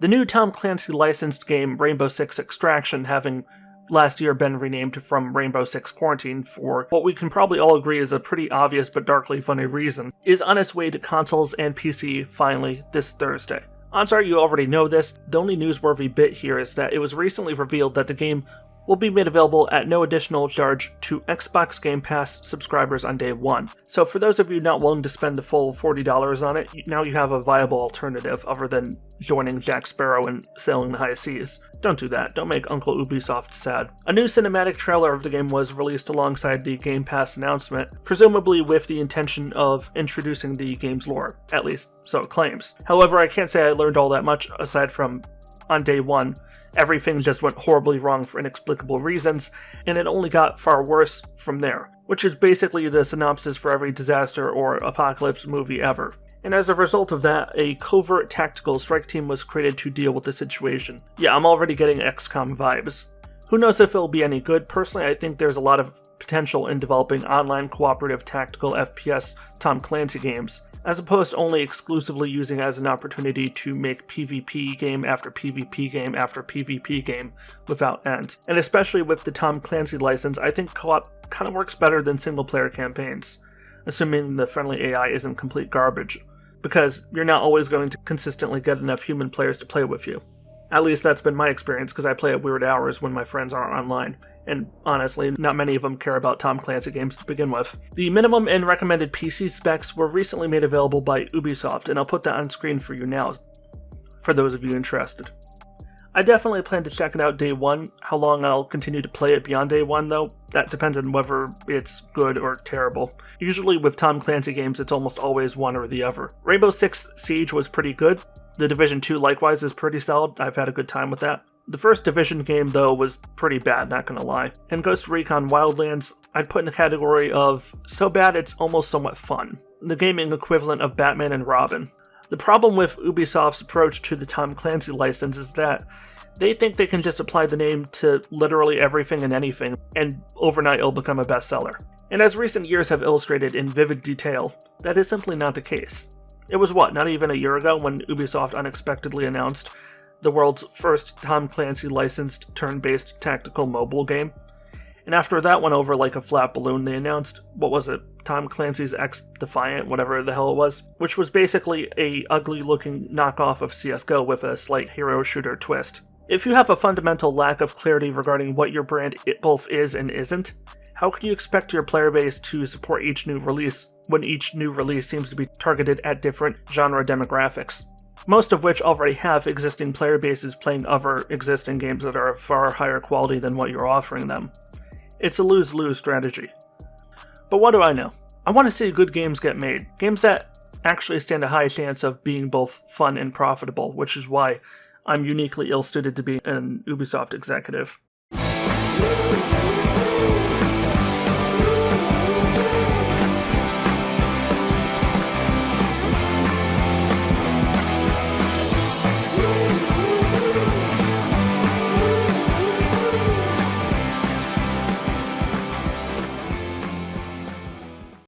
The new Tom Clancy licensed game Rainbow Six Extraction, having last year been renamed from Rainbow Six Quarantine for what we can probably all agree is a pretty obvious but darkly funny reason, is on its way to consoles and PC finally this Thursday. I'm sorry you already know this, the only newsworthy bit here is that it was recently revealed that the game will be made available at no additional charge to Xbox Game Pass subscribers on day one. So for those of you not willing to spend the full $40 on it, now you have a viable alternative other than joining Jack Sparrow and sailing the high seas. Don't do that. Don't make Uncle Ubisoft sad. A new cinematic trailer of the game was released alongside the Game Pass announcement, presumably with the intention of introducing the game's lore, at least so it claims. However, I can't say I learned all that much aside from on day one, everything just went horribly wrong for inexplicable reasons, and it only got far worse from there, which is basically the synopsis for every disaster or apocalypse movie ever. And as a result of that, a covert tactical strike team was created to deal with the situation. Yeah, I'm already getting XCOM vibes. Who knows if it'll be any good? Personally, I think there's a lot of potential in developing online cooperative tactical FPS Tom Clancy games, as opposed to only exclusively using it as an opportunity to make PvP game after PvP game after PvP game without end. And especially with the Tom Clancy license, I think co-op kind of works better than single-player campaigns, assuming the friendly AI isn't complete garbage, because you're not always going to consistently get enough human players to play with you. At least that's been my experience, because I play at weird hours when my friends aren't online, and honestly, not many of them care about Tom Clancy games to begin with. The minimum and recommended PC specs were recently made available by Ubisoft, and I'll put that on screen for you now, for those of you interested. I definitely plan to check it out day one. How long I'll continue to play it beyond day one, though, that depends on whether it's good or terrible. Usually with Tom Clancy games, it's almost always one or the other. Rainbow Six Siege was pretty good. The Division 2 likewise is pretty solid. I've had a good time with that. The first Division game, though, was pretty bad, not gonna lie. And Ghost Recon Wildlands, I'd put in the category of so bad it's almost somewhat fun. The gaming equivalent of Batman and Robin. The problem with Ubisoft's approach to the Tom Clancy license is that they think they can just apply the name to literally everything and anything, and overnight it'll become a bestseller. And as recent years have illustrated in vivid detail, that is simply not the case. It was not even a year ago when Ubisoft unexpectedly announced the world's first Tom Clancy licensed turn-based tactical mobile game. And after that went over like a flat balloon, they announced, Tom Clancy's X Defiant, whatever the hell it was, which was basically a ugly-looking knockoff of CSGO with a slight hero shooter twist. If you have a fundamental lack of clarity regarding what your brand both is and isn't, how can you expect your player base to support each new release when each new release seems to be targeted at different genre demographics? Most of which already have existing player bases playing other existing games that are of far higher quality than what you're offering them. It's a lose-lose strategy. But what do I know? I want to see good games get made. Games that actually stand a high chance of being both fun and profitable, which is why I'm uniquely ill-suited to be an Ubisoft executive.